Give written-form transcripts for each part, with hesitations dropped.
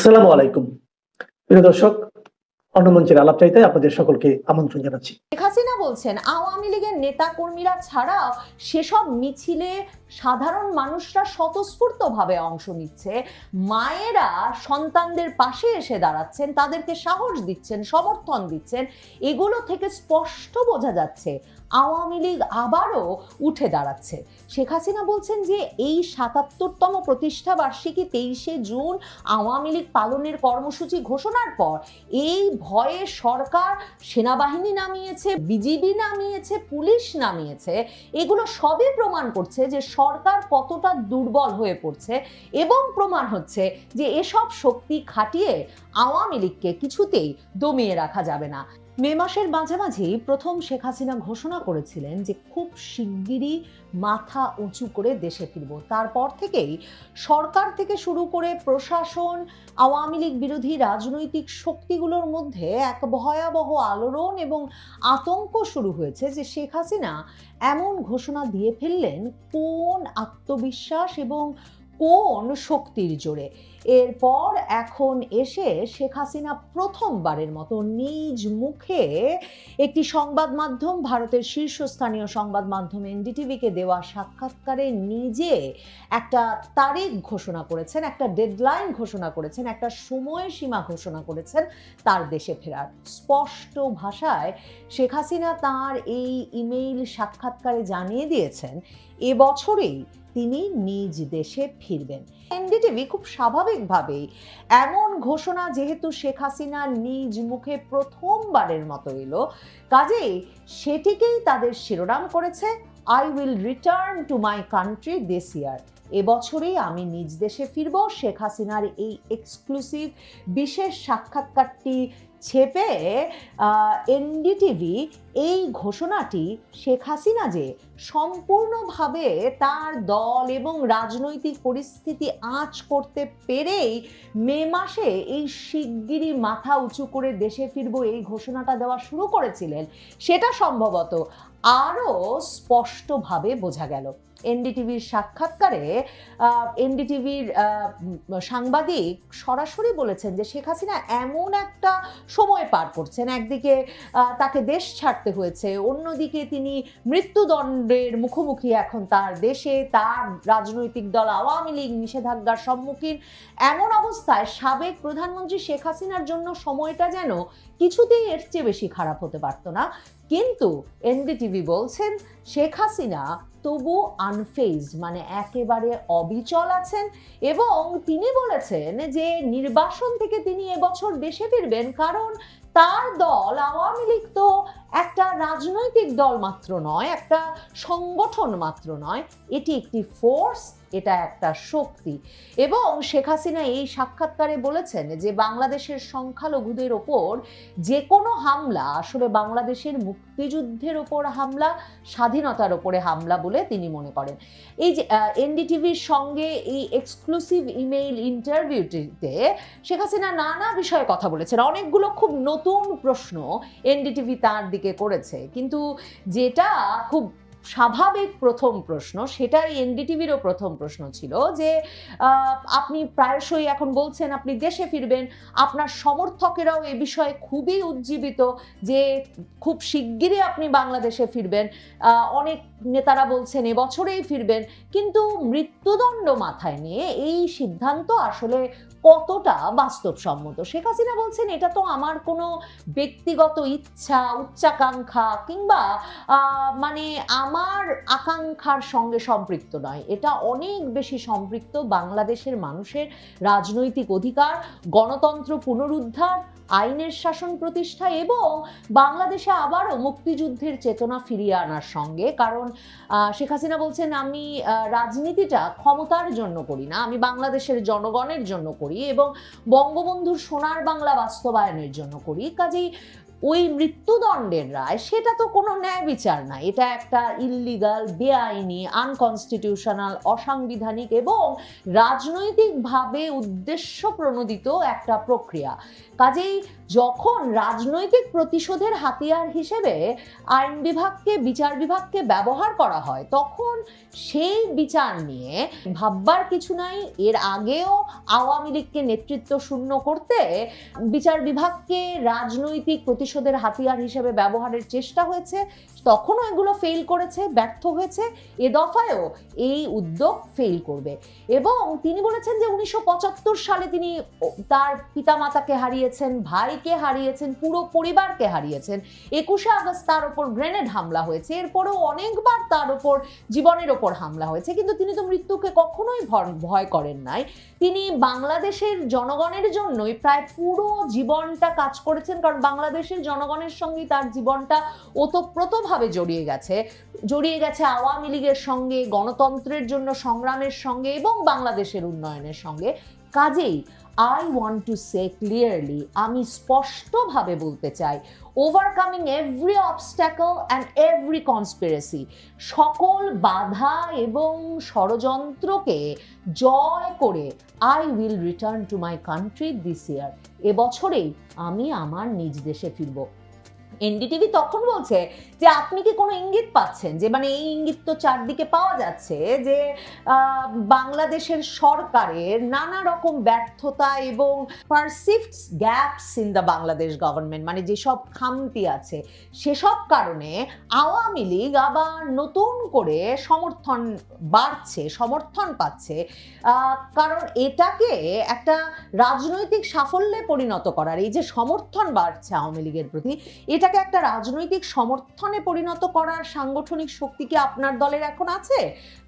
আসসালামু আলাইকুম। প্রিয় দর্শক, অন্য মঞ্চের আলাপচারিতায় আপনাদের সকলকে আমন্ত্রণ জানাচ্ছি। শেখ হাসিনা বলছেন আওয়ামী লীগের নেতা কর্মীরা ছাড়াও সেসব মিছিলে সাধারণ মানুষরা স্বতঃস্ফূর্তভাবে অংশ নিচ্ছে, মায়েরা সন্তানদের পাশে এসে দাঁড়াচ্ছেন, তাদেরকে সাহস দিচ্ছেন, সমর্থন দিচ্ছেন। এগুলো থেকে স্পষ্ট বোঝা যাচ্ছে আওয়ামী লীগ আবারও উঠে দাঁড়াচ্ছে। শেখ হাসিনা বলছেন যে এই ৭৭তম প্রতিষ্ঠা বার্ষিকী ২৩শে জুন আওয়ামী লীগ পালনের কর্মসূচি ঘোষণার পর এই ভয়ে সরকার সেনাবাহিনী নামিয়েছে, বিজিবি নামিয়েছে, পুলিশ নামিয়েছে। এগুলো সবই প্রমাণ করছে যে সরকার কতটা দুর্বল হয়ে পড়ছে এবং প্রমাণ হচ্ছে যে এসব শক্তি খাটিয়ে আওয়ামী লীগকে কিছুতেই দমিয়ে রাখা যাবে না। মে মাসের মাঝামাঝি প্রথম শেখ হাসিনা ঘোষণা করেছিলেন যে খুব শিগগিরই মাথা উঁচু করে দেশে ফিরব। তারপর থেকেই সরকার থেকে শুরু করে প্রশাসন, আওয়ামী লীগ বিরোধী রাজনৈতিক শক্তিগুলোর মধ্যে এক ভয়াবহ আলোড়ন এবং আতঙ্ক শুরু হয়েছে যে শেখ হাসিনা এমন ঘোষণা দিয়ে ফেললেন কোন আত্মবিশ্বাস এবং কোন শক্তির জোরে। এরপর এখন এসে শেখ হাসিনা প্রথমবারের মতো নিজ মুখে একটি সংবাদ মাধ্যম, ভারতের শীর্ষস্থানীয় সংবাদ মাধ্যম এনডিটিভিকে দেওয়া সাক্ষাৎকারে নিজে একটা তারিখ ঘোষণা করেছেন, একটা ডেডলাইন ঘোষণা করেছেন, একটা সময়সীমা ঘোষণা করেছেন তার দেশে ফেরার। স্পষ্ট ভাষায় শেখ হাসিনা তাঁর এই ইমেইল সাক্ষাৎকারে জানিয়ে দিয়েছেন এবছরেই তিনি নিজ দেশে ফিরবেন। এনডিটিভি খুব স্বাভাবিকভাবেই এমন ঘোষণা যেহেতু শেখ হাসিনা নিজ মুখে প্রথমবারের মতো এলো, কাজেই সেটিকেই তাদের শিরোনাম করেছে I will return to my country this year. এবছরেই আমি নিজ দেশে ফিরব। শেখ হাসিনার এই এক্সক্লুসিভ বিশেষ সাক্ষাৎকারটি ছেপে এনডিটিভি এই ঘোষণাটি শেখ হাসিনা যে সম্পূর্ণভাবে তার দল এবং রাজনৈতিক পরিস্থিতি আঁচ করতে পেরেই মে মাসে এই শিগগিরই মাথা উঁচু করে দেশে ফিরব এই ঘোষণাটা দেওয়া শুরু করেছিলেন, সেটা সম্ভবত আরও স্পষ্টভাবে বোঝা গেল। এনডিটিভির সাক্ষাৎকারে এনডিটিভির সাংবাদিক সরাসরি বলেছেন যে শেখ হাসিনা এমন একটা সময় পার করছেন, একদিকে তাকে দেশ ছাড়তে হয়েছে, অন্যদিকে তিনি মৃত্যুদণ্ডের মুখোমুখি এখন তার দেশে, তার রাজনৈতিক দল আওয়ামী লীগ নিষেধাজ্ঞার সম্মুখীন। এমন অবস্থায় সাবেক প্রধানমন্ত্রী শেখ হাসিনার জন্য সময়টা যেন কিছুতেই এর চেয়ে বেশি খারাপ হতে পারত না। কিন্তু এনডিটিভি বলছেন শেখ হাসিনা তবু আনফেজড, মানে একেবারে অবিচল আছেন এবং তিনি বলেছেন যে নির্বাসন থেকে তিনি এবছর দেশে ফিরবেন, কারণ তার দল আওয়ামী লীগ তো একটা রাজনৈতিক দল মাত্র নয়, একটা সংগঠন মাত্র নয়, এটি একটি ফোর্স, এটা একটা শক্তি। এবং শেখ হাসিনা এই সাক্ষাৎকারে বলেছেন যে বাংলাদেশের সংখ্যালঘুদের ওপর যে কোনো হামলা আসলে বাংলাদেশের মুক্তিযুদ্ধের ওপর হামলা, স্বাধীনতার ওপরে হামলা বলে তিনি মনে করেন। এই যে এনডিটিভির সঙ্গে এই এক্সক্লুসিভ ইমেইল ইন্টারভিউটিতে শেখ হাসিনা নানা বিষয়ে কথা বলেছেন। অনেকগুলো খুব নতুন প্রশ্ন এনডিটিভি তার দিকে করেছে, কিন্তু যেটা খুব স্বাভাবিক প্রথম প্রশ্ন, সেটাই এনডিটিভিরও প্রথম প্রশ্ন ছিল যে আপনি প্রায়শই এখন বলছেন আপনি দেশে ফিরবেন, আপনার সমর্থকেরাও এ বিষয়ে খুবই উজ্জীবিত যে খুব শিগগিরই আপনি বাংলাদেশে ফিরবেন, অনেক নেতারা বলছেন এবছরেই ফিরবেন, কিন্তু মৃত্যুদণ্ড মাথায় নিয়ে এই সিদ্ধান্ত আসলে কতটা বাস্তবসম্মত? শেখ হাসিনা বলছেন এটা তো আমার কোনো ব্যক্তিগত ইচ্ছা, উচ্চাকাঙ্ক্ষা কিংবা মানে আমার আকাঙ্ক্ষার সঙ্গে সম্পৃক্ত নয়, এটা অনেক বেশি সম্পৃক্ত বাংলাদেশের মানুষের রাজনৈতিক অধিকার, গণতন্ত্র পুনরুদ্ধার, আইনের শাসন প্রতিষ্ঠা এবং বাংলাদেশে আবারও মুক্তিযুদ্ধের চেতনা ফিরিয়ে আনার সঙ্গে। কারণ শেখ হাসিনা বলছেন আমি রাজনীতিটা ক্ষমতার জন্য করি না, আমি বাংলাদেশের জনগণের জন্য করি এবং বঙ্গবন্ধুর সোনার বাংলা বাস্তবায়নের জন্য করি। কাজেই ওই মৃত্যুদণ্ডের রায়, সেটা তো কোনো ন্যায় বিচার না, এটা একটা ইল্লিগাল, বেআইনি, আনকনস্টিটিউশনাল, অসাংবিধানিক এবং রাজনৈতিকভাবে উদ্দেশ্য প্রণোদিত একটা প্রক্রিয়া। কাজেই যখন রাজনৈতিক প্রতিশোধের হাতিয়ার হিসেবে আইন বিভাগকে, বিচার বিভাগকে ব্যবহার করা হয়, তখন সেই বিচার নিয়ে ভাববার কিছু নাই। এর আগেও আওয়ামী লীগকে নেতৃত্ব শূন্য করতে বিচার বিভাগকে রাজনৈতিক প্রতিশোধের হাতিয়ার হিসেবে ব্যবহারের চেষ্টা হয়েছে, তখনও এগুলো ফেল করেছে, ব্যর্থ হয়েছে। এ দফায়ও এই উদ্যোগ ফেল করবে। এবং তিনি বলেছেন যে 1975 সালে তিনি তার পিতামাতাকে হারিয়েছেন, ভাইকে হারিয়েছেন, পুরো পরিবারকে হারিয়েছেন। 21শে আগস্ট তার উপর গ্রেনেড হামলা হয়েছে, এরপরেও অনেকবার তার উপর, জীবনের ওপর হামলা হয়েছে, কিন্তু তিনি তো মৃত্যুকে কখনোই ভয় করেন নাই। তিনি বাংলাদেশের জনগণের জন্যই প্রায় পুরো জীবনটা কাজ করেছেন, কারণ বাংলাদেশের জনগণের সঙ্গে তার জীবনটা ওতপ্রোতভাবে জড়িয়ে গেছে আওয়ামী লীগের সঙ্গে, গণতন্ত্রের জন্য সংগ্রামের সঙ্গে এবং বাংলাদেশের উন্নয়নের সঙ্গে। কাজেই I want to say clearly, আমি স্পষ্টভাবে বলতে চাই, overcoming every obstacle and every conspiracy, সকল বাধা এবং ষড়যন্ত্রকে জয় করে I will return to my country this year, এবছরেই আমি আমার নিজ দেশে ফিরব। এনডিটিভি তখন বলছে যে আপনি কি কোনো ইঙ্গিত পাচ্ছেন, যে মানে এই ইঙ্গিত তো চারদিকে পাওয়া যাচ্ছে যে বাংলাদেশের সরকারের নানা রকম ব্যর্থতা এবং perceived gaps in the Bangladesh government, মানে যেসব খামতি আছে সেসব কারণে আওয়ামী লীগ আবার নতুন করে সমর্থন পাচ্ছে। কারণ এটাকে একটা রাজনৈতিক সাফল্যে পরিণত করার, এই যে সমর্থন বাড়ছে আওয়ামী লীগের প্রতি, এটাকে একটা রাজনৈতিক সমর্থনে পরিণত করার সাংগঠনিক শক্তি কি আপনার দলের এখন আছে?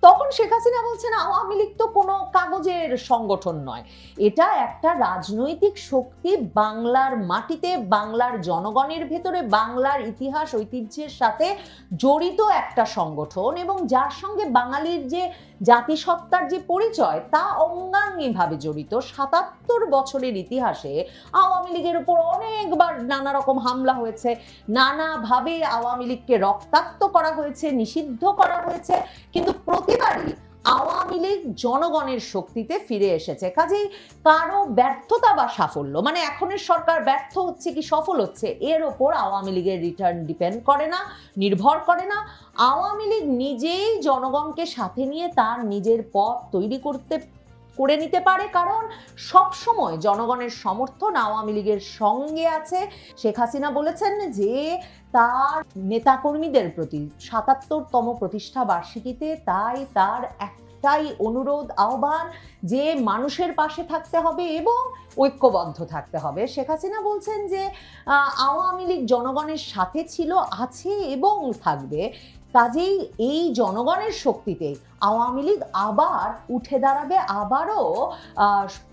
তখন শেখ হাসিনা বলছেন আওয়ামী লীগ তো কোনো কাগজের সংগঠন নয়, এটা একটা রাজনৈতিক শক্তি, বাংলার মাটিতে, বাংলার জনগণের ভেতরে, বাংলার ইতিহাস ঐতিহ্যের সাথে জড়িত একটা সংগঠন, এবং যার সঙ্গে বাঙালির যে জাতিসত্তার যে পরিচয় তা অঙ্গাঙ্গিভাবে জড়িত। ৭৭ বছরের ইতিহাসে আওয়ামী লীগের উপর অনেকবার নানা রকম হামলা হয়েছে, নানাভাবে আওয়ামী লীগকে রক্তাক্ত করা হয়েছে, নিষিদ্ধ করা হয়েছে, কিন্তু প্রতিবারই আওয়ামী লীগ জনগণের শক্তিতে ফিরে এসেছে। কাজেই কারো ব্যর্থতা বা সাফল্য, মানে এখনের সরকার ব্যর্থ হচ্ছে কি সফল হচ্ছে, এর ওপর আওয়ামী লীগের রিটার্ন ডিপেন্ড করে না, নির্ভর করে না। আওয়ামী লীগ নিজেই জনগণকে সাথে নিয়ে তার নিজের পথ তৈরি করে নিতে পারে, কারণ সব সময় জনগণের সমর্থন আওয়ামী লীগের সঙ্গে আছে। শেখ হাসিনা বলেছেন যে তার নেতাকর্মীদের প্রতি ৭৭তম প্রতিষ্ঠা বার্ষিকীতে তার একটাই অনুরোধ, আহ্বান, যে মানুষের পাশে থাকতে হবে এবং ঐক্যবদ্ধ থাকতে হবে। শেখ হাসিনা বলছেন যে আওয়ামী লীগ জনগণের সাথে ছিল, আছে এবং থাকবে। কাজেই এই জনগণের শক্তিতে আওয়ামী লীগ আবার উঠে দাঁড়াবে, আবারও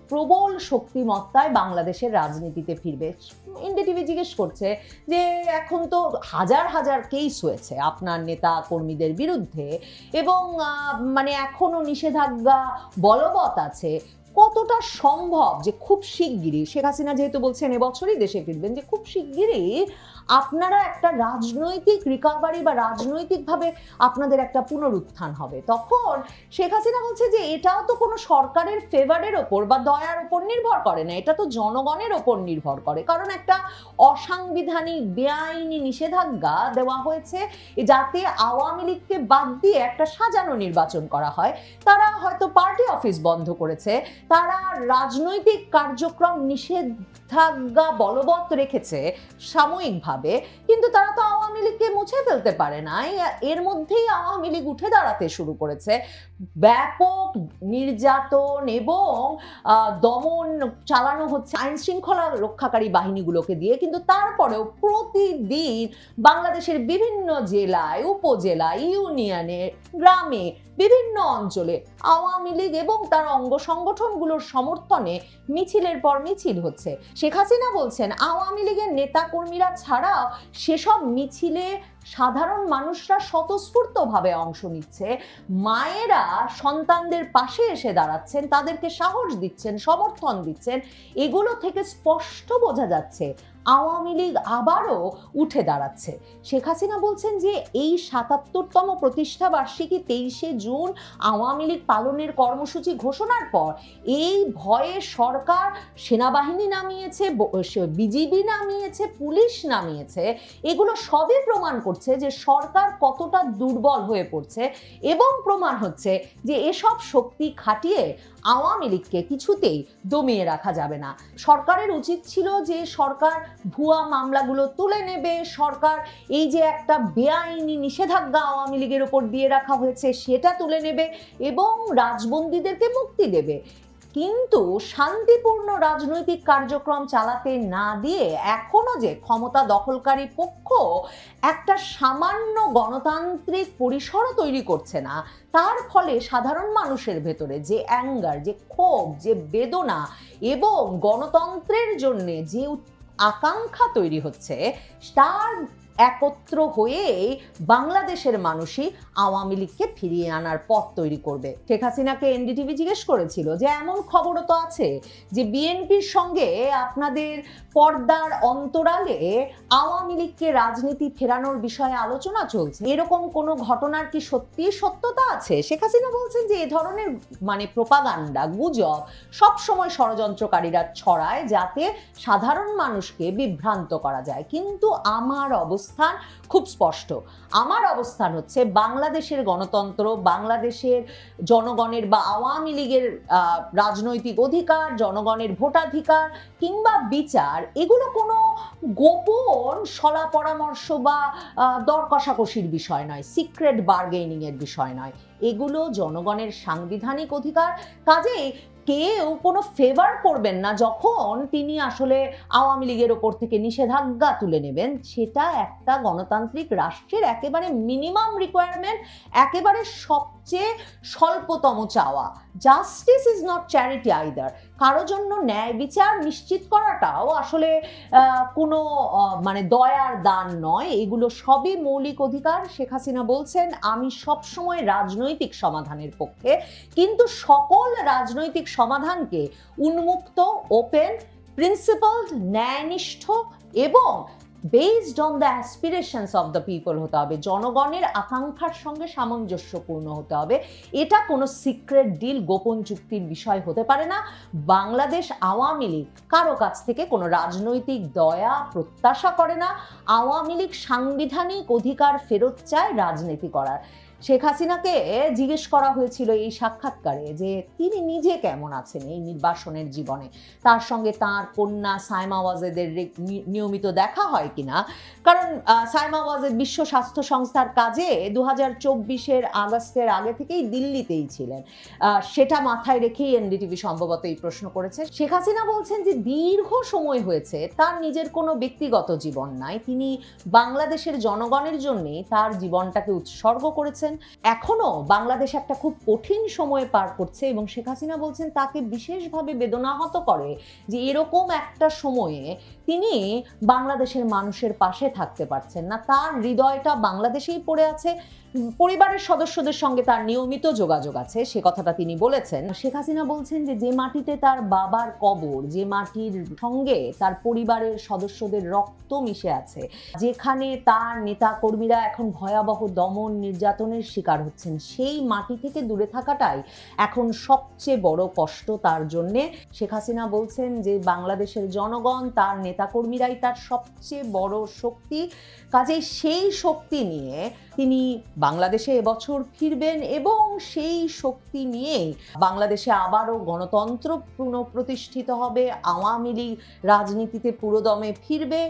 প্রবল শক্তিমত্তায় বাংলাদেশের রাজনীতিতে ফিরবে। এনডিটিভি জিজ্ঞেস করছে যে এখন তো হাজার হাজার কেস হয়েছে আপনার নেতা কর্মীদের বিরুদ্ধে এবং মানে এখনো নিষেধাজ্ঞা বলবৎ আছে, কতটা সম্ভব যে খুব শিগগিরই, শেখ হাসিনা যেহেতু বলছেন এবছরই দেশে ফিরবেন, যে খুব শিগগিরই আপনারা একটা রাজনৈতিক রিকভারি বা রাজনৈতিকভাবে আপনাদের একটা পুনরুত্থান হবে? তখন শেখ হাসিনা বলছে যে এটাও তো কোনো সরকারের ফেভারের ওপর বা দয়ার ওপর নির্ভর করে না, এটা তো জনগণের ওপর নির্ভর করে, কারণ একটা অসাংবিধানিক বেআইনি নিষেধাজ্ঞা দেওয়া হয়েছে যাতে আওয়ামী লীগকে বাদ দিয়ে একটা সাজানো নির্বাচন করা হয়। তারা হয়তো পার্টি অফিস বন্ধ করেছে, তারা রাজনৈতিক কার্যক্রম নিষেধাজ্ঞা বলবৎ রেখেছে সাময়িকভাবে, কিন্তু তারা তো আওয়ামী লীগকে মুছে ফেলতে পারে না। এর মধ্যেই আওয়ামী লীগ উঠে দাঁড়াতে শুরু করেছে, ব্যাপক নির্যাতন এবং দমন চালানো হচ্ছে আইন শৃঙ্খলা রক্ষাকারী বাহিনীগুলোকে দিয়ে, কিন্তু তারপরেও প্রতিদিন বাংলাদেশের বিভিন্ন জেলায়, উপজেলায়, ইউনিয়নে, গ্রামে, বিভিন্ন অঞ্চলে আওয়ামী লীগ এবং তার অঙ্গ সংগঠনগুলোর সমর্থনে মিছিলের পর মিছিল হচ্ছে। শেখ হাসিনা বলছেন আওয়ামী লীগের নেতা কর্মীরা ছাড়াও সেসব মিছিলে সাধারণ মানুষরা স্বতঃস্ফূর্তভাবে অংশ নিচ্ছে, মায়েরা সন্তানদের পাশে এসে দাঁড়াচ্ছেন, তাদেরকে সাহস দিচ্ছেন, সমর্থন দিচ্ছেন, এগুলো থেকে স্পষ্ট বোঝা যাচ্ছে আওয়ামী লীগ আবারও উঠে দাঁড়াচ্ছে। শেখ হাসিনা বলছেন যে এই ৭৭তম প্রতিষ্ঠা বার্ষিকী ২৩শে জুন আওয়ামী লীগ পালনের কর্মসূচি ঘোষণার পর এই ভয়ে সরকার সেনাবাহিনী নামিয়েছে, বিজিবি নামিয়েছে, পুলিশ নামিয়েছে। এগুলো সবই প্রমাণ করছে যে সরকার কতটা দুর্বল হয়ে পড়ছে, এবং প্রমাণ হচ্ছে যে এসব শক্তি খাটিয়ে আওয়ামী লীগকে কিছুতেই দমিয়ে রাখা যাবে না। সরকারের উচিত ছিল যে সরকার ভুয়া মামলাগুলো তুলে নেবে, সরকার এই যে একটা বেআইনি নিষেধাজ্ঞা আওয়ামী লীগের উপর দিয়ে রাখা হয়েছে সেটা তুলে নেবে এবং রাজবন্দীদেরকে মুক্তি দেবে। কিন্তু শান্তিপূর্ণ রাজনৈতিক কার্যক্রম চালাতে না দিয়ে এখনো যে ক্ষমতা দখলকারী পক্ষ একটা সামান্য গণতান্ত্রিক পরিসরও তৈরি করছে না, তার ফলে সাধারণ মানুষের ভেতরে যে অ্যাঙ্গার, যে ক্ষোভ, যে বেদনা এবং গণতন্ত্রের জন্য যে আকাঙ্ক্ষা তৈরি হচ্ছে, তার একত্র হয়ে বাংলাদেশের মানুষই আওয়ামী লীগকে ফিরিয়ে আনার পথ তৈরি করবে। শেখ হাসিনাকে এনডিটিভি জিজ্ঞেস করেছিল যে এমন খবরও তো আছে যে বিএনপির সঙ্গে আপনাদের পর্দার অন্তরালে আওয়ামী লীগকে রাজনীতি ফেরানোর বিষয়ে আলোচনা চলছে, এরকম কোনো ঘটনার কি সত্যি সত্যতা আছে? শেখ হাসিনা বলছেন যে এ ধরনের প্রোপাগান্ডা, গুজব সবসময় ষড়যন্ত্রকারীরা ছড়ায় যাতে সাধারণ মানুষকে বিভ্রান্ত করা যায়। কিন্তু আমার অবস্থান খুব স্পষ্ট। আমার অবস্থান হচ্ছে বাংলাদেশের গণতন্ত্র, বাংলাদেশের জনগণের বা আওয়ামী লীগের রাজনৈতিক অধিকার, জনগণের ভোটাধিকার কিংবা বিচার, এগুলো কোনো গোপন সলা পরামর্শ বা দর কষাকষির বিষয় নয়, সিক্রেট বার্গেনিং এর বিষয় নয়। এগুলো জনগণের সাংবিধানিক অধিকার। কাজেই কেউ কোনো ফেভার করবেন না যখন তিনি আসলে আওয়ামী লীগের ওপর থেকে নিষেধাজ্ঞা তুলে নেবেন। সেটা একটা গণতান্ত্রিক রাষ্ট্রের একেবারে মিনিমাম রিকোয়ারমেন্ট, একেবারে সবচেয়ে স্বল্পতম চাওয়া। Justice is not charity either. কারো জন্য ন্যায় বিচার নিশ্চিত করাটাও আসলে কোনো দয়ার দান নয়, এগুলো সবই মৌলিক অধিকার। শেখ হাসিনা বলছেন আমি সবসময় রাজনৈতিক সমাধানের পক্ষে, কিন্তু সকল রাজনৈতিক সমাধানকে উন্মুক্ত, ওপেন, প্রিন্সিপালড, ন্যায়নিষ্ঠ এবং based on the aspirations of the people হতে হবে, জনগণের আকাঙ্ক্ষার সঙ্গে সামঞ্জস্যপূর্ণ হতে হবে। এটা কোনো সিক্রেট ডিল, গোপন চুক্তির বিষয় হতে পারে না। বাংলাদেশ আওয়ামী লীগ কারো কাছ থেকে কোনো রাজনৈতিক দয়া প্রত্যাশা করে না। আওয়ামী লীগ সাংবিধানিক অধিকার ফেরত চায় রাজনীতি করার। শেখ হাসিনাকে জিজ্ঞেস করা হয়েছিল এই সাক্ষাৎকারে যে তিনি নিজে কেমন আছেন এই নির্বাসনের জীবনে, তার সঙ্গে তার কন্যা সাইমা ওয়াজেদের নিয়মিত দেখা হয় কিনা। কারণ সাইমা ওয়াজেদ বিশ্ব স্বাস্থ্য সংস্থার কাজে 2024-এর আগস্টের আগে থেকেই দিল্লিতেই ছিলেন, সেটা মাথায় রেখেই এনডিটিভি সম্ভবত এই প্রশ্ন করেছে। শেখ হাসিনা বলছেন যে দীর্ঘ সময় হয়েছে তার নিজের কোনো ব্যক্তিগত জীবন নাই, তিনি বাংলাদেশের জনগণের জন্যে তার জীবনটাকে উৎসর্গ করেছেন। এখনো বাংলাদেশ একটা খুব কঠিন সময়ে পার করছে এবং শেখ হাসিনা বলছেন তাকে বিশেষভাবে বেদনাহত করে যে এরকম একটা সময়ে তিনি বাংলাদেশের মানুষের পাশে থাকতে পারছেন না। তার হৃদয়টা বাংলাদেশেই পড়ে আছে, পরিবারের সদস্যদের সঙ্গে তার নিয়মিত যোগাযোগ আছে, সে কথাটা তিনি বলেছেন। শেখ হাসিনা বলছেন যে যে মাটিতে তার বাবার কবর, যে মাটির সঙ্গে তার পরিবারের সদস্যদের রক্ত মিশে আছে, যেখানে তার নেতা কর্মীরা এখন ভয়াবহ দমন নির্যাতনের শিকার হচ্ছেন, সেই মাটি থেকে দূরে থাকাটাই এখন সবচেয়ে বড় কষ্ট তার জন্যে। শেখ হাসিনা বলছেন যে বাংলাদেশের জনগণ, তার নেতাকর্মীরাই তার সবচেয়ে বড় শক্তি। কাজেই সেই শক্তি নিয়ে তিনি বাংলাদেশে এবছর ফিরবেন এবং সেই শক্তি নিয়েই বাংলাদেশে আবারও গণতন্ত্র পুনঃপ্রতিষ্ঠিত হবে, আওয়ামী লীগ রাজনীতিতে পুরোদমে ফিরবে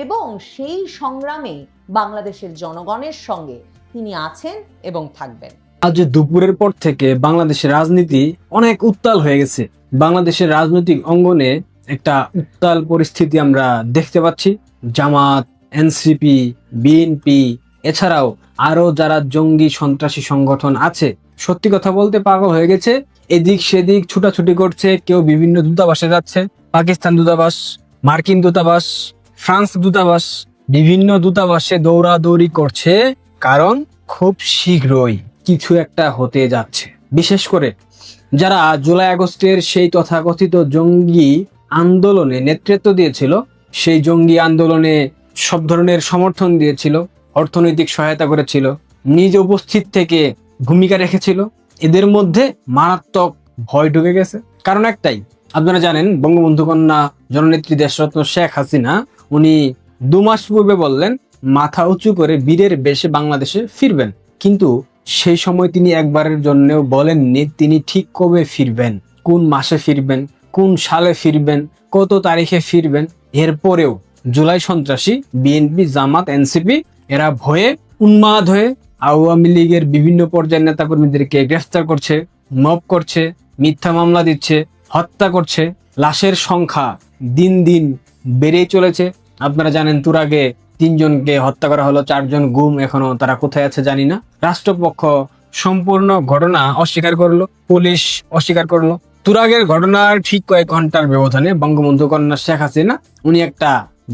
এবং সেই সংগ্রামে বাংলাদেশের জনগণের সঙ্গে তিনি আছেন এবং থাকবেন। আজ দুপুরের পর থেকে বাংলাদেশের রাজনীতি অনেক উত্তাল হয়ে গেছে। বাংলাদেশের রাজনৈতিক অঙ্গনে একটা উত্তাল পরিস্থিতি আমরা দেখতে পাচ্ছি। জামাত, এনসিপি, বিএনপি এছাড়াও আরো যারা জঙ্গি সন্ত্রাসী সংগঠন আছে, সত্যি কথা বলতে পাগল হয়ে গেছে। এদিক সেদিক ছুটাছুটি করছে, কেউ বিভিন্ন দূতাবাসে যাচ্ছে, পাকিস্তান দূতাবাস, মার্কিন দূতাবাস, ফ্রান্স দূতাবাস, বিভিন্ন দূতাবাসে দৌড়াদৌড়ি করছে, কারণ খুব শীঘ্রই কিছু একটা হতে যাচ্ছে। বিশেষ করে যারা জুলাই আগস্টের সেই তথাকথিত জঙ্গি আন্দোলনে নেতৃত্ব দিয়েছিল, সেই জঙ্গি আন্দোলনে সব ধরনের সমর্থন দিয়েছিল, অর্থনৈতিক সহায়তা করেছিল, নিজ উপস্থিত থেকে ভূমিকা রেখেছিল, এদের মধ্যে মারাত্মক ভয় ঢুকে গেছে। কারণ একটাই, আপনারা জানেন বঙ্গবন্ধু কন্যা জননেত্রী দেশরত্ন শেখ হাসিনা উনি 2 মাস পূর্বে বললেন মাথা উঁচু করে বীরের বেশে বাংলাদেশে ফিরবেন, কিন্তু সেই সময় তিনি একবারের জন্যও বলেননি তিনি ঠিক কবে ফিরবেন, কোন মাসে ফিরবেন, কোন সালে ফিরবেন, কত তারিখে ফিরবেন। এরপরেও জুলাই সন্ত্রাসী বিএনপি, জামাত, এনসিপি এরা ভয়ে উন্মাদ হয়ে আওয়ামী লীগের বিভিন্ন পর্যায়ের নেতাকর্মীদেরকে গ্রেফতার করছে, মব করছে, মিথ্যা মামলা দিচ্ছে, হত্যা করছে। লাশের সংখ্যা দিন দিন বেড়েই চলেছে। আপনারা জানেন তুরাগে 3 জনকে হত্যা করা হলো, 4 জন গুম, এখনো তারা কোথায় আছে জানি না। রাষ্ট্রপক্ষ সম্পূর্ণ ঘটনা অস্বীকার করলো, পুলিশ অস্বীকার করলো। তুরাগের ঘটনার ঠিক কয়েক ঘন্টার ব্যবধানে বঙ্গবন্ধু কন্যা শেখ হাসিনা উনি একটা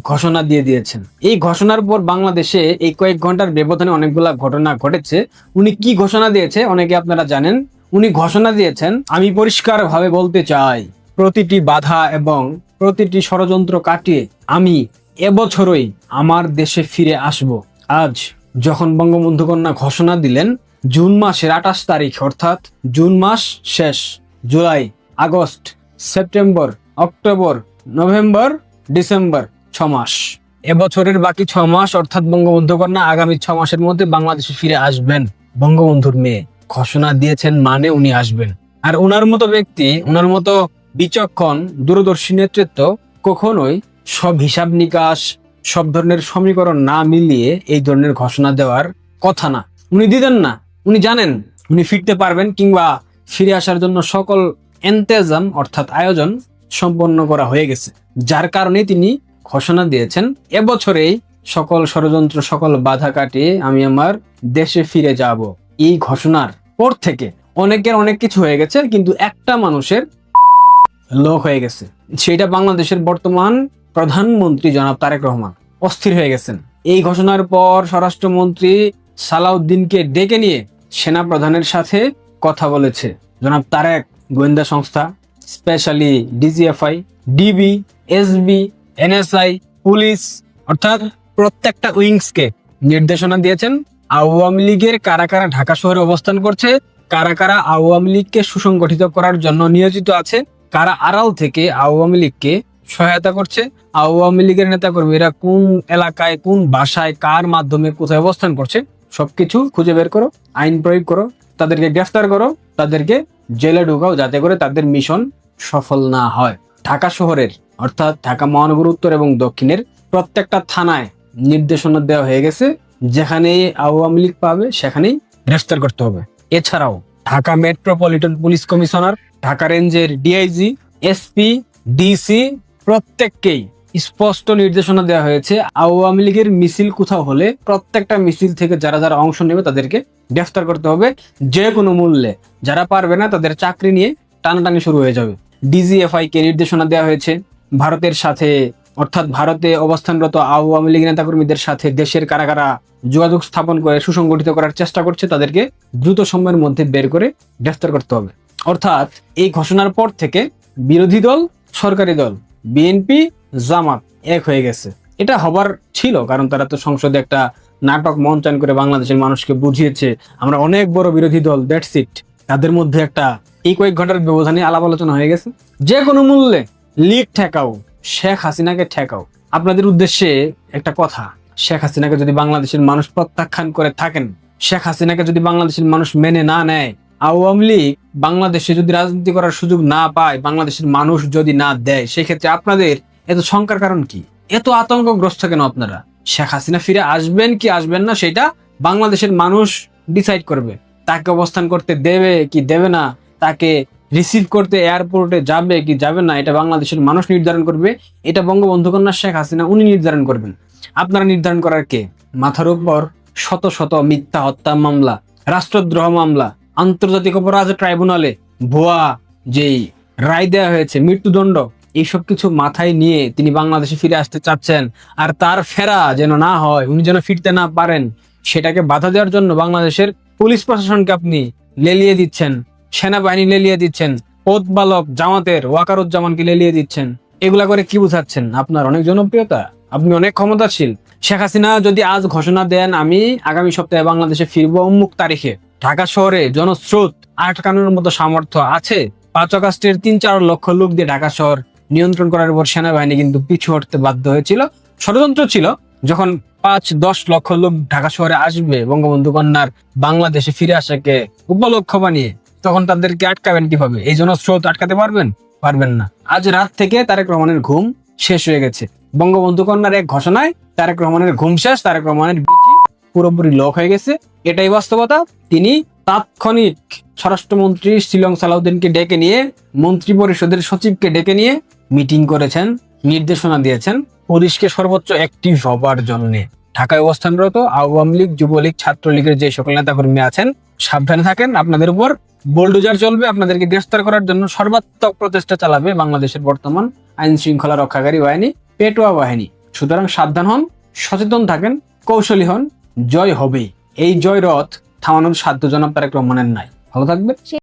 ঘোষণা দিয়ে দিয়েছেন। এই ঘোষণার পর বাংলাদেশে এই কয়েক ঘন্টার ব্যবধানে অনেকগুলা ঘটনা ঘটেছে। উনি কি ঘোষণা দিয়েছে অনেকে আপনারা জানেন। উনি ঘোষণা দিয়েছেন, আমি পরিষ্কারভাবে বলতে চাই, প্রতিটি বাধা এবং প্রতিটি ষড়যন্ত্র কাটিয়ে আমি এবছরই আমার দেশে ফিরে আসব। আজ যখন বঙ্গবন্ধু কন্যা ঘোষণা দিলেন জুন মাসের 28 তারিখ, অর্থাৎ জুন মাস শেষ, July, August, September, October, November, December, 6 মাস। এবছরের বাকি 6 মাস অর্থাৎ বঙ্গবন্ধু কন্যা আগামী 6 মাসের মধ্যে বাংলাদেশে ফিরে আসবেন। বঙ্গবন্ধুর মেয়ে ঘোষণা দিয়েছেন মানে উনি আসবেন। আর ওনার মতো ব্যক্তি, ওনার মতো বিচক্ষণ দূরদর্শী নেতৃত্ব কখনোই সব হিসাব নিকাশ, সব ধরনের সমীকরণ না মিলিয়ে এই ধরনের ঘোষণা দেওয়ার কথা না। উনি দিতেন না। উনি জানেন উনি ফিরতে পারবেন, কিংবা ফিরে আসার জন্য সকল ইন্তেজাম অর্থাৎ আয়োজন সম্পন্ন করা হয়ে গেছে, যার কারণে তিনি ঘোষণা দিয়েছেন এবছরেই সকল ষড়যন্ত্র, সকল বাধা কাটিয়ে আমি আমার দেশে ফিরে যাব। এই ঘোষণার পর থেকে অনেকের অনেক কিছু হয়ে গেছে, কিন্তু একটা মানুষের লোক হয়ে গেছে, সেটা বাংলাদেশের বর্তমান প্রধানমন্ত্রী জনাব তারেক রহমান অস্থির হয়ে গেছেন। এই ঘোষণার পর স্বরাষ্ট্রমন্ত্রী সালাউদ্দিনকে ডেকে নিয়ে সেনা প্রধানের সাথে কথা বলেছে জনাব তারেক। গোয়েন্দা সংস্থা, specially DGFI, DB, SB, NSI, police অর্থাৎ প্রত্যেকটা উইংসকে নির্দেশনা দিয়েছেন আওয়ামী লীগের কারা কারা ঢাকা শহরে অবস্থান করছে, কারা কারা আওয়ামী লীগকে সুসংগঠিত করার জন্য নিয়োজিত আছে, কারা আড়াল থেকে আওয়ামী লীগকে সহায়তা করছে, আওয়ামী লীগের নেতাকর্মীরা কোন এলাকায়, কোন বাসায়, কার মাধ্যমে কোথায় অবস্থান করছে, সবকিছু খুঁজে বের করো, আইন প্রয়োগ করো, তাদেরকে গ্রেফতার করো, তাদেরকে জেলে ঢুকাও, যাতে করে তাদের মিশন সফল না হয়। ঢাকা শহরের অর্থাৎ ঢাকা মহানগর উত্তর এবং দক্ষিণের প্রত্যেকটা থানায় নির্দেশনা দেওয়া হয়ে গেছে, যেখানেই আওয়ামী লীগ পাবে সেখানেই গ্রেফতার করতে হবে। এছাড়াও Dhaka metropolitan police commissioner, Dhaka রেঞ্জের ডিআইজি, এসপি, ডিসি প্রত্যেককেই স্পষ্ট নির্দেশনা দেওয়া হয়েছে আওয়ামী লীগের মিছিল কোথাও হলে প্রত্যেকটা মিছিল থেকে যারা যারা অংশ নেবে তাদেরকে গ্রেফতার করতে হবে যে কোনো মূল্যে। যারা পারবে না তাদের চাকরি নিয়ে টানাটানি শুরু হয়ে যাবে। ডিজিএফআই কে নির্দেশনা দেওয়া হয়েছে ভারতের সাথে অর্থাৎ ভারতে অবস্থানরত আওয়ামী লীগ নেতাকর্মীদের সাথে দেশের কারা কারা যোগাযোগ স্থাপন করে সুসংগঠিত করার চেষ্টা করছে তাদেরকে দ্রুত সময়ের মধ্যে বের করে গ্রেফতার করতে হবে। অর্থাৎ এই ঘোষণার পর থেকে বিরোধী দল, সরকারি দল, বিএনপি, জামাত এক হয়ে গেছে। এটা হবার ছিল, কারণ তারা তো সংসদে একটা নাটক মঞ্চায়ন করে বাংলাদেশের মানুষকে বুঝিয়েছে আমরা অনেক বড় বিরোধী দল, দ্যাটস ইট। তাদের মধ্যে একটা এই কয়েক ঘন্টার ব্যবধানে আলাপ আলোচনা হয়ে গেছে। যে কোনো মূল্যে লীগ ঠেকাও, শেখ হাসিনাকে ঠেকাও। আপনাদের উদ্দেশ্যে একটা কথা, শেখ হাসিনাকে যদি বাংলাদেশের মানুষ প্রত্যাখ্যান করে থাকেন, শেখ হাসিনাকে যদি বাংলাদেশের মানুষ মেনে না নেয়, আওয়ামী লীগ বাংলাদেশে যদি রাজনীতি করার সুযোগ না পায়, বাংলাদেশের মানুষ যদি না দেয়, সেক্ষেত্রে আপনাদের এত শঙ্কার কারণ কি? এত আতঙ্কগ্রস্ত কেন আপনারা? শেখ হাসিনা ফিরে আসবেন কি আসবেন না সেটা বাংলাদেশের মানুষ ডিসাইড করবে। তাকে অবস্থান করতে দেবে কি দেবে না, তাকে রিসিভ করতে এয়ারপোর্টে যাবে কি যাবে না, এটা বাংলাদেশের মানুষ নির্ধারণ করবে। এটা বঙ্গবন্ধু কন্যা শেখ হাসিনা উনি নির্ধারণ করবেন। আপনারা নির্ধারণ করার কে? মাথার উপর শত শত মিথ্যা হত্যা মামলা, রাষ্ট্রদ্রোহ মামলা, আন্তর্জাতিক অপরাধ ট্রাইব্যুনালে ভুয়া যেই রায় দেওয়া হয়েছে, মৃত্যুদণ্ড, এইসব কিছু মাথায় নিয়ে তিনি বাংলাদেশে ফিরে আসতে চাচ্ছেন, আর তার ফেরা যেন না হয়, উনি যেন ফিরতে না পারেন, সেটাকে বাধা দেওয়ার জন্য বাংলাদেশের পুলিশ প্রশাসনকে আপনি লেলিয়ে দিচ্ছেন, সেনাবাহিনী লেলিয়ে দিচ্ছেন, বালক জামাতের ওয়াকারুজ্জামানকে লেলিয়ে দিচ্ছেন। এগুলা করে কি বুঝাচ্ছেন? আপনার অনেক জনপ্রিয়তা, আপনি অনেক ক্ষমতাশীল। শেখ হাসিনা যদি আজ ঘোষণা দেন আমি আগামী সপ্তাহে বাংলাদেশে ফিরবো অমুক তারিখে, ঢাকা শহরে জনস্রোত আটকানোর মতো সামর্থ্য আছে? 5 আগস্টের 3-4 লক্ষ লোক দিয়ে ঢাকা শহর নিয়ন্ত্রণ করার পর সেনাবাহিনী কিন্তু পিছু হটতে বাধ্য হয়েছিল। ষড়যন্ত্র ছিল। যখন 5-10 লক্ষ লোক ঢাকা শহরে আসবে বঙ্গবন্ধু কন্যার বাংলাদেশে ফিরে আসাকে উপলক্ষ বানিয়ে, তখন তাদেরকে আটকাবেন কিভাবে? এই জনস্রোত আটকাতে পারবেন? পারবেন না। আজ রাত থেকে তারেক রহমানের ঘুম শেষ হয়ে গেছে। বঙ্গবন্ধু কন্যার এক ঘোষণায় তারেক রহমানের ঘুম শেষ, তারেক রহমানের বিচি পুরোপুরি লক হয়ে গেছে। এটাই বাস্তবতা। তিনি তাৎক্ষণিক স্বরাষ্ট্রমন্ত্রী শিলং সালাউদ্দিনকে ডেকে নিয়ে, মন্ত্রী পরিষদের সচিবকে ডেকে নিয়ে মিটিং করেছেন, নির্দেশনা দিয়েছেন পুলিশকে সর্বোচ্চ অ্যাক্টিভ হবার জন্য। ঢাকায় অবস্থানরত আওয়ামী লীগ, যুবলীগ, ছাত্রলীগের যে সকল নেতাকর্মী আছেন, সাবধানে থাকেন। আপনাদের উপর বোলডোজার চলবে। আপনাদেরকে গ্রেফতার করার জন্য সর্বাত্মক প্রচেষ্টা চালাবে বাংলাদেশের বর্তমান আইন শৃঙ্খলা রক্ষাকারী বাহিনী, পেটোয়া বাহিনী। সুতরাং সাবধান হন, সচেতন থাকেন, কৌশলী হন। জয় হবেই। এই জয় রথ থামানোর সাধ্য জনাব তারেক রহমানের নাই। ভালো থাকবেন।